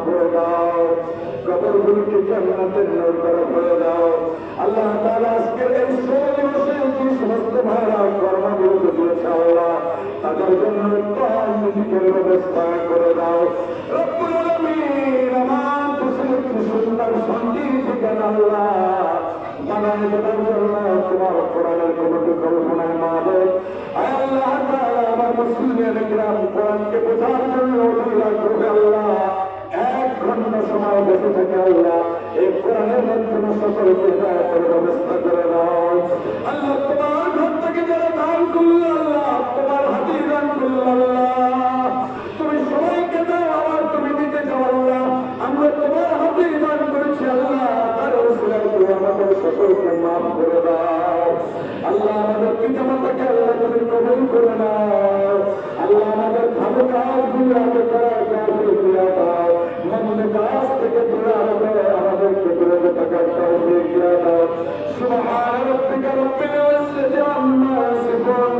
করে দাও, কবরগুলোকে জান্নাতের নূর করে দাও। আল্লাহ তাআলা আজকের এই সমাবেশে যে সমস্ত ভাইরা কর্মবিরতি দিয়েছে আল্লাহ, তাদের জন্য নিজের ব্যবস্থা করে দাও। রব্বুল আলামিন আমার দেশের একটি সুন্দর শান্তি ঠিকানা আল্লাহ বানায় দেওয়ার জন্য তোমার কোরআনের কমিটি কল্পনায় মাবুদ আল্লাহ তাআলা আমার মুসলিমের গ্রাম কোরআনকে বোঝার জন্য অধিকার করবে আল্লাহ। 1 ঘন্টা সময় বসে থেকে আল্লাহ এই কোরআনের মাধ্যমে সকলকে হিদায়াতের ব্যবস্থা করে দাও আল্লাহ। তোমার ঘর থেকে যারা দান করল আল্লাহ, তোমার হাতে দান করল আল্লাহ, তুমি সবাইকে দাও আবার তুমি দিতে চাও আল্লাহ। আমরা তোমার হাতে দান করেছি আল্লাহ, তার ওসিলায় তুমি আমাদের সকলকে মাফ করে দাও আল্লাহ। আমাদের পিতামাতাকে আল্লাহ তুমি কবুল করে নাও আল্লাহ। আমাদের ভালো কাজগুলো আগে করার কাজ দিয়ে দাও, মন্দ কাজ থেকে দূরে রাখবে, আমাদেরকে বিরত থাকার তৌফিক দিয়ে দাও। সুবহান রাব্বিকা রাব্বিল ইজ্জাতি আম্মা ইয়াসিফুন